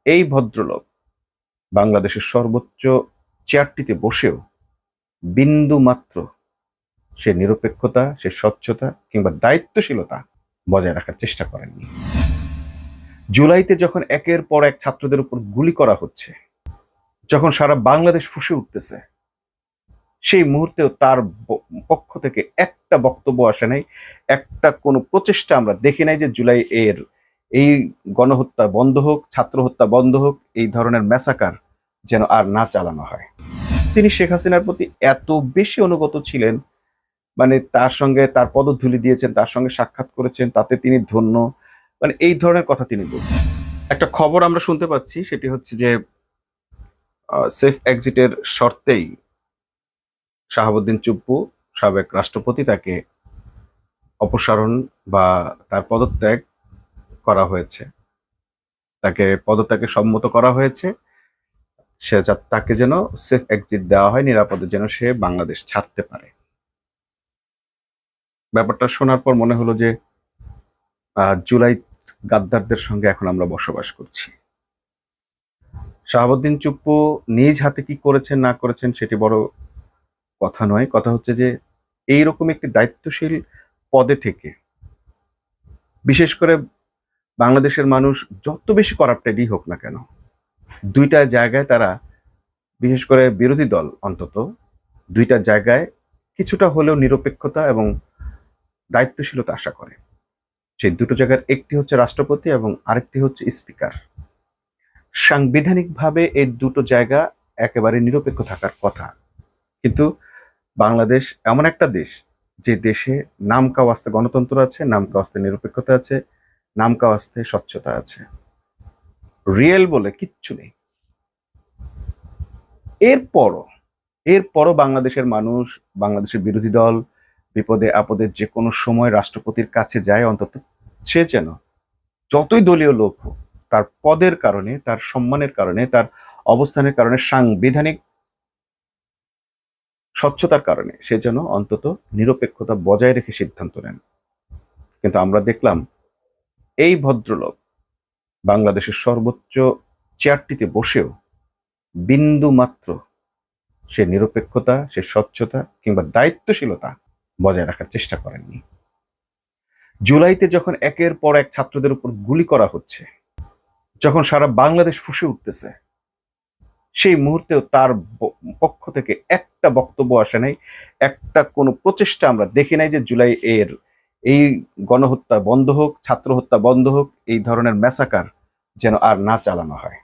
এই ভদ্রলোক বাংলাদেশের সর্বোচ্চ চেয়ারটিতে বসেও বিন্দু মাত্র সে নিরপেক্ষতা, সে স্বচ্ছতা কিংবা দায়িত্বশীলতা বজায় রাখার চেষ্টা করেননি। জুলাইতে যখন একের পর এক ছাত্রদের উপর গুলি করা হচ্ছে, যখন সারা বাংলাদেশ ফুঁসে উঠতেছে, সেই মুহূর্তেও তার পক্ষ থেকে একটা বক্তব্য আসে নাই, একটা কোনো প্রচেষ্টা আমরা দেখি নাই যে জুলাই এর এই গণহত্যা বন্ধ হোক, ছাত্র হত্যা বন্ধ হোক, এই ধরনের ম্যাসাকার যেন আর না চালানো হয়। তিনি শেখ হাসিনার প্রতি এত বেশি অনুগত ছিলেন, মানে তার সঙ্গে তার পদধূলি দিয়েছেন, তার সঙ্গে সাক্ষাৎ করেছেন, তাতে তিনি ধন্য, মানে এই ধরনের কথা তিনি বলছেন। একটা খবর আমরা শুনতে পাচ্ছি, সেটি হচ্ছে যে সেফ এক্সিটের শর্তেই শাহাবুদ্দিন চুপ্পু সাবেক রাষ্ট্রপতি তাকে অপসারণ বা তার পদত্যাগ করা হয়েছে, তাকে পদত্যাগে সম্মত করা হয়েছে। সে তাকে যেন সেফ এক্সিট দেওয়া হয়, নিরাপদে যেন সে বাংলাদেশ ছাড়তে পারে। ব্যাপারটা শোনার পর মনে হলো যে জুলাই গাদ্দারদের সঙ্গে এখন আমরা বসবাস করছি। শাহাবুদ্দিন চুপ্পু নিজ হাতে কি করেছেন না করেছেন সেটি বড় কথা নয়, কথা হচ্ছে যে এইরকম একটি দায়িত্বশীল পদে থেকে, বিশেষ করে বাংলাদেশের মানুষ যত বেশি করাপ্টেডই হোক না কেন, দুইটা জায়গায় তারা, বিশেষ করে বিরোধী দল অন্তত দুইটা জায়গায় কিছুটা হলেও নিরপেক্ষতা এবং দায়িত্বশীলতা আশা করে। সেই দুটো জায়গার একটি হচ্ছে রাষ্ট্রপতি এবং আরেকটি হচ্ছে স্পিকার। সাংবিধানিকভাবে এই দুটো জায়গা একেবারে নিরপেক্ষ থাকার কথা, কিন্তু বাংলাদেশ এমন একটা দেশ যে দেশে নাম কাওয়াস্তে গণতন্ত্র আছে, নাম কাওয়াস্তে নিরপেক্ষতা আছে, নাম কাওয়াস্তে স্বচ্ছতা আছে, রিয়েল বলে কিচ্ছু নেই। এরপরও বাংলাদেশের মানুষ, বাংলাদেশের বিরোধী দল বিপদে আপদে যে কোনো সময় রাষ্ট্রপতির কাছে যায়, অন্তত সে যেন যতই দলীয় লোক হোক, তার পদের কারণে, তার সম্মানের কারণে, তার অবস্থানের কারণে, সাংবিধানিক স্বচ্ছতার কারণে সে যেন অন্তত নিরপেক্ষতা বজায় রেখে সিদ্ধান্ত নেন। কিন্তু আমরা দেখলাম এই ভদ্রলোক বাংলাদেশের সর্বোচ্চ চেয়ারটিতে বসেও বিন্দু মাত্র সে নিরপেক্ষতা, সে স্বচ্ছতা কিংবা দায়িত্বশীলতা বজায় রাখার চেষ্টা করেননি। জুলাইতে যখন একের পর এক ছাত্রদের উপর গুলি করা হচ্ছে, যখন সারা বাংলাদেশ ফুঁসে উঠতেছে, সেই মুহূর্তেও তার পক্ষ থেকে একটা বক্তব্য আসে নাই, একটা কোনো প্রচেষ্টা আমরা দেখি নাই যে জুলাই এর এই গণহত্যা বন্ধ হোক, ছাত্র হত্যা বন্ধ হোক, এই ধরনের ম্যাসাকার যেন আর না চালানো হয়।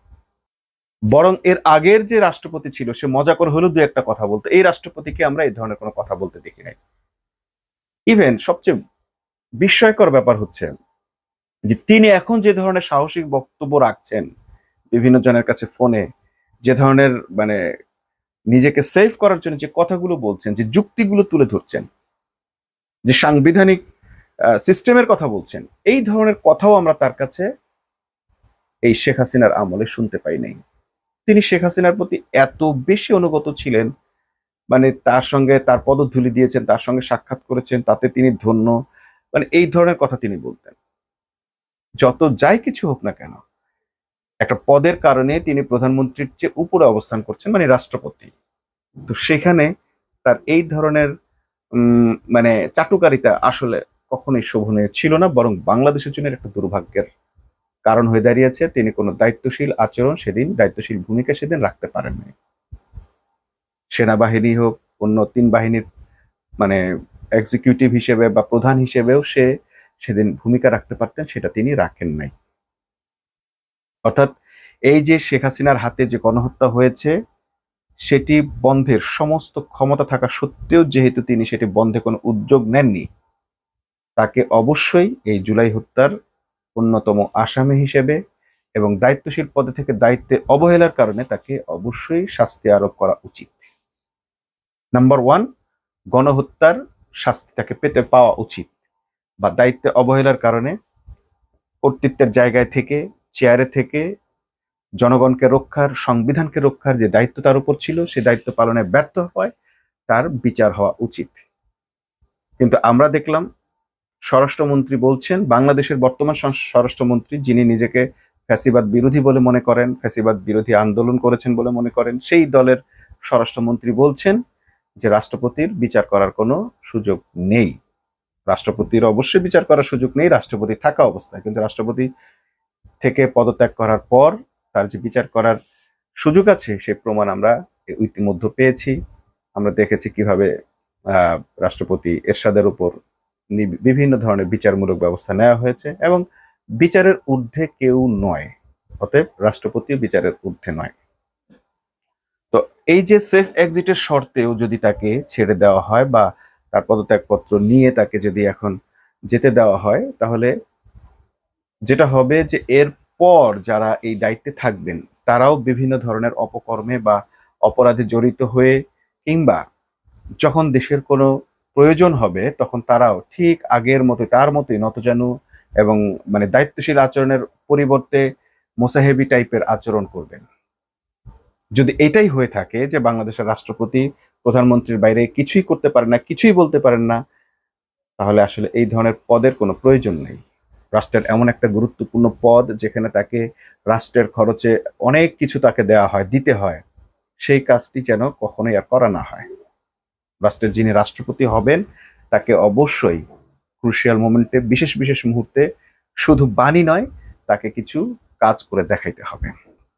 বরং এর আগের যে রাষ্ট্রপতি ছিল সে মজা করে হলেও দু একটা কথা বলতো, এই রাষ্ট্রপতিকে আমরা এই ধরনের কোনো কথা বলতে দেখি নাই। ইভেন সবচেয়ে বিস্ময়কর ব্যাপার হচ্ছে যে তিনি এখন যে ধরনের সাহসিক বক্তব্য রাখছেন বিভিন্ন জনের কাছে ফোনে, যে ধরনের মানে নিজেকে সেভ করার জন্য যে কথাগুলো বলছেন, যে যুক্তিগুলো তুলে ধরছেন, যে সাংবিধানিক সিস্টেমের কথা বলছেন, এই ধরনের কথাও আমরা তার কাছে এই শেখ হাসিনার আমলে শুনতে পাই নাই। তিনি শেখ হাসিনার প্রতি এত বেশি অনুগত ছিলেন, মানে তার সঙ্গে তার পদধূলি দিয়েছেন, তার সঙ্গে সাক্ষাৎ করেছেন, তাতে তিনি ধন্য, মানে এই ধরনের কথা তিনি বলতেন। যত যাই কিছু হোক না কেন, একটা পদের কারণে তিনি প্রধানমন্ত্রীর চেয়ে উপরে অবস্থান করছেন, মানে রাষ্ট্রপতি। তো সেখানে তার এই ধরনের মানে চাটুকারিতা আসলে কখনোই শোভনীয় ছিল না, বরং বাংলাদেশের জন্য একটা দুর্ভাগ্যের কারণ হয়ে দাঁড়িয়েছে। তিনি কোনো দায়িত্বশীল আচরণ সেদিন, দায়িত্বশীল ভূমিকা সেদিন রাখতে পারেননি। সেনাবাহিনী হোক, অন্য তিন বাহিনীর মানে এক্সিকিউটিভ হিসেবে বা প্রধান হিসেবেও সে সেদিন ভূমিকা রাখতে পারতেন, সেটা তিনি রাখেন নাই। অর্থাৎ এই যে শেখ হাসিনার হাতে যে গণহত্যা হয়েছে, সেটি বন্ধের সমস্ত ক্ষমতা থাকা সত্ত্বেও যেহেতু তিনি সেটি বন্ধে কোনো উদ্যোগ নেননি, তাকে অবশ্যই এই জুলাই হত্যার অন্যতম আসামি হিসেবে এবং দায়িত্বশীল পদে থেকে দায়িত্বে অবহেলার কারণে তাকে অবশ্যই শাস্তি আরোপ করা উচিত। নাম্বার ওয়ান, গণহত্যার শাস্তি তাকে পেতে পাওয়া উচিত, বা দায়িত্বে অবহেলার কারণে কর্তৃত্বের জায়গায় থেকে, চেয়ারে থেকে জনগণকে রক্ষার, সংবিধানকে রক্ষার যে দায়িত্ব তার উপর ছিল, সে দায়িত্ব পালনে ব্যর্থ হয়, তার বিচার হওয়া উচিত। কিন্তু আমরা দেখলাম স্বরাষ্ট্রমন্ত্রী বলছেন, বাংলাদেশের বর্তমান স্বরাষ্ট্রমন্ত্রী, যিনি নিজেকে ফ্যাসিবাদ বিরোধী বলে মনে করেন, ফ্যাসিবাদ বিরোধী আন্দোলন করেছেন বলে মনে করেন, সেই দলের স্বরাষ্ট্রমন্ত্রী বলছেন যে রাষ্ট্রপতির বিচার করার কোনো সুযোগ নেই। রাষ্ট্রপতির অবশ্যই বিচার করার সুযোগ নেই রাষ্ট্রপতি থাকা অবস্থায়, কিন্তু রাষ্ট্রপতি থেকে পদত্যাগ করার পর তার যে বিচার করার সুযোগ আছে সে প্রমাণ আমরা ইতিমধ্যে পেয়েছি। আমরা দেখেছি কিভাবে রাষ্ট্রপতি এরশাদের উপর বিভিন্ন ধরনের বিচারমূলক ব্যবস্থা নেওয়া হয়েছে, এবং বিচারের ঊর্ধ্বে কেউ নয়, অতএব রাষ্ট্রপতিও বিচারের ঊর্ধ্বে নয়। তো এই যে সেফ এক্সিটের শর্তেও যদি তাকে ছেড়ে দেওয়া হয় বা তার পদত্যাগপত্র নিয়ে তাকে যদি এখন যেতে দেওয়া হয়, তাহলে যেটা হবে যে এরপর যারা এই দায়িত্বে থাকবেন তারাও বিভিন্ন ধরনের অপকর্মে বা অপরাধে জড়িত হয়ে, কিংবা যখন দেশের কোনো প্রয়োজন হবে তখন তারাও ঠিক আগের মতোই, তার মতোই নতজানু এবং মানে দায়িত্বশীল আচরণের পরিবর্তে মোসাহেবি টাইপের আচরণ করবেন। যদি এটাই হয়ে থাকে যে বাংলাদেশের রাষ্ট্রপতি প্রধানমন্ত্রীর বাইরে কিছুই করতে পারেন না, কিছুই বলতে পারেন না, তাহলে আসলে এই ধরনের পদের কোনো প্রয়োজন নেই। রাষ্ট্রের এমন একটা গুরুত্বপূর্ণ পদ যেখানে তাকে রাষ্ট্রের খরচে অনেক কিছু তাকে দেওয়া হয়, দিতে হয়, সেই কাজটি যেন কখনোই আর করা না হয়। রাষ্ট্রের যিনি রাষ্ট্রপতি হবেন তাকে অবশ্যই ক্রুশিয়াল মোমেন্টে, বিশেষ বিশেষ মুহূর্তে শুধু বাণী নয়, তাকে কিছু কাজ করে দেখাইতে হবে।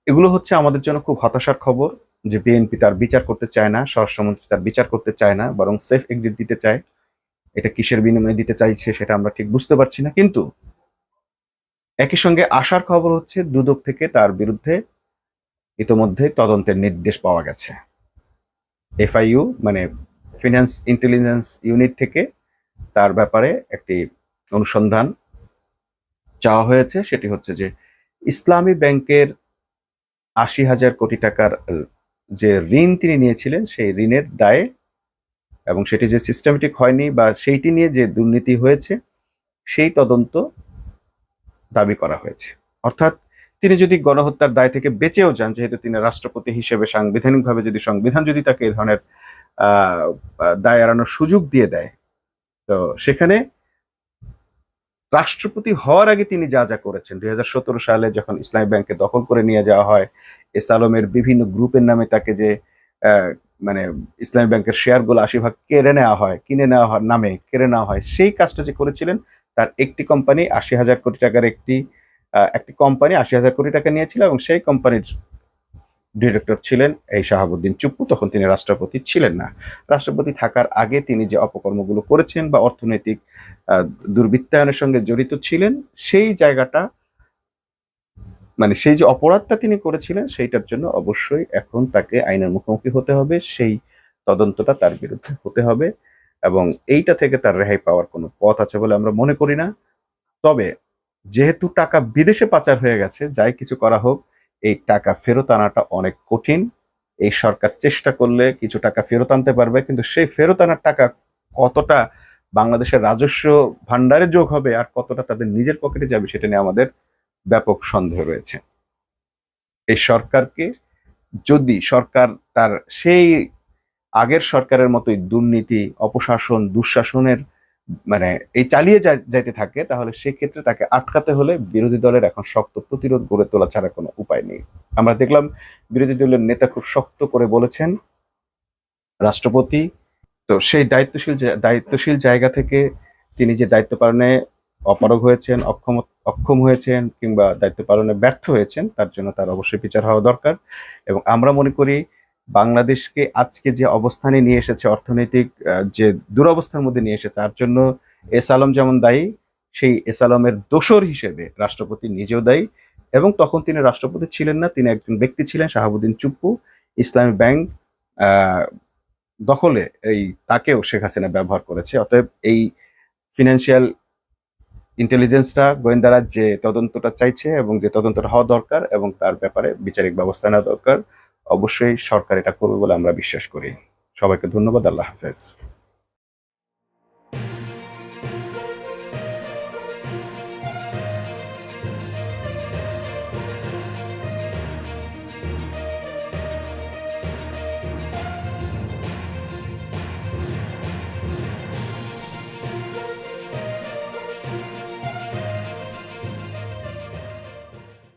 এগুলো হচ্ছে আমাদের জন্য খুব হতাশার খবর যে বিএনপি তার বিচার করতে চায় না, স্বরাষ্ট্রমন্ত্রী তার বিচার করতে চায় না, বরং সেফ এক্সিট দিতে চায়। এটা কিসের বিনিময়ে দিতে চাইছে সেটা আমরা ঠিক বুঝতে পারছি না, কিন্তু একই সঙ্গে আশার খবর হচ্ছে দুদক থেকে তার বিরুদ্ধে ইতোমধ্যে তদন্তের নির্দেশ পাওয়া গেছে। এফআইইউ মানে ফিনান্স ইন্টেলিজেন্স ইউনিট থেকে তার ব্যাপারে একটি অনুসন্ধান চাওয়া হয়েছে। সেটি হচ্ছে যে ইসলামী ব্যাংকের ৮০,০০০ কোটি টাকার যে ঋণ তিনি নিয়েছিলেন সেই ঋণের দায়ে, এবং সেটি যে সিস্টেমেটিক হয়নি বা সেইটি নিয়ে যে দুর্নীতি হয়েছে সেই তদন্ত দাবি করা হয়েছে। অর্থাৎ তিনি যদি গণহত্যার দায় থেকে বেঁচেও যান, যেহেতু তিনি রাষ্ট্রপতি হিসেবে সাংবিধানিকভাবে যদি সংবিধান যদি তাকে এই ধরনের দায় এড়ানোর সুযোগ দিয়ে দেয়, তো সেখানে রাষ্ট্রপতি হওয়ার আগে তিনি যা যা করেছেন, ২০১৭ সালে যখন ইসলামী ব্যাংকে দখল করে নিয়ে যাওয়া হয়, এস আলমের বিভিন্ন গ্রুপের নামে তাকে যে মানে ইসলামী ব্যাংকের শেয়ারগুলো ৮০ ভাগ কিনে নেওয়া হয় নামে কেড়ে নেওয়া হয়, সেই কাজটা যে করেছিলেন, তার একটি কোম্পানি ৮০,০০০ কোটি টাকার একটি কোম্পানি ৮০,০০০ কোটি টাকা নিয়েছিল, এবং সেই কোম্পানির ডিরেক্টর ছিলেন এই শাহাবুদ্দিন চুপ্পু। তখন তিনি রাষ্ট্রপতি ছিলেন না। রাষ্ট্রপতি থাকার আগে তিনি যে অপকর্মগুলো করেছেন বা অর্থনৈতিক দুর্বৃত্তায়নের সঙ্গে জড়িত ছিলেন, সেই জায়গাটা মানে সেই যে অপরাধটা তিনি করেছিলেন সেইটার জন্য অবশ্যই এখন তাকে আইনের মুখোমুখি হতে হবে, সেই তদন্তটা তার বিরুদ্ধে হতে হবে, এবং এইটা থেকে তার রেহাই পাওয়ার কোনো পথ আছে বলে আমরা মনে করি না। তবে যেহেতু টাকা বিদেশে পাচার হয়ে গেছে, যাই কিছু করা হোক এই টাকা ফেরত আনাটা অনেক কঠিন। এই সরকার চেষ্টা করলে কিছু টাকা ফেরত আনতে পারবে, কিন্তু সেই ফেরত আনার টাকা কতটা বাংলাদেশের রাজস্ব ভান্ডারে যোগ হবে আর কতটা তাদের নিজের পকেটে যাবে সেটা নিয়ে আমাদের ব্যাপক সন্দেহ রয়েছে। এই সরকারকে যদি সরকার তার সেই আগের সরকারের মতোই দুর্নীতি, অপশাসন, দুঃশাসনের মানে এই চালিয়ে যাইতে থাকে, তাহলে সেক্ষেত্রে তাকে আটকাতে হলে বিরোধী দলের এখন শক্ত প্রতিরোধ গড়ে তোলা ছাড়া কোনো উপায় নেই। আমরা দেখলাম বিরোধী দলের নেতা খুব শক্ত করে বলেছেন রাষ্ট্রপতি তো সেই দায়িত্বশীল জায়গা থেকে তিনি যে দায়িত্ব পালনে অপারগ হয়েছেন, অক্ষম হয়েছেন, কিংবা দায়িত্ব পালনে ব্যর্থ হয়েছেন, তার জন্য তার অবশ্যই বিচার হওয়া দরকার। এবং আমরা মনে করি বাংলাদেশকে আজকে যে অবস্থানে নিয়ে এসেছে, অর্থনৈতিক যে দুরবস্থার মধ্যে নিয়ে এসেছে, তার জন্য এস আলম যেমন দায়ী, সেই এস আলমের দোসর হিসেবে রাষ্ট্রপতি নিজেও দায়ী। এবং তখন তিনি রাষ্ট্রপতি ছিলেন না, তিনি একজন ব্যক্তি ছিলেন, শাহাবুদ্দিন চুপ্পু। ইসলামী ব্যাংক দখলে তাকেও শেখ হাসিনা ব্যবহার করেছে। অতএব এই ফিনান্সিয়াল ইন্টেলিজেন্সটা, গোয়েন্দারা যে তদন্তটা চাইছে এবং যে তদন্তটা হওয়া দরকার এবং তার ব্যাপারে বিচারিক ব্যবস্থা নেওয়া দরকার, অবশ্যই সরকার এটা করবে বলে আমরা বিশ্বাস করি। সবাইকে ধন্যবাদ। আল্লাহ হাফেজ।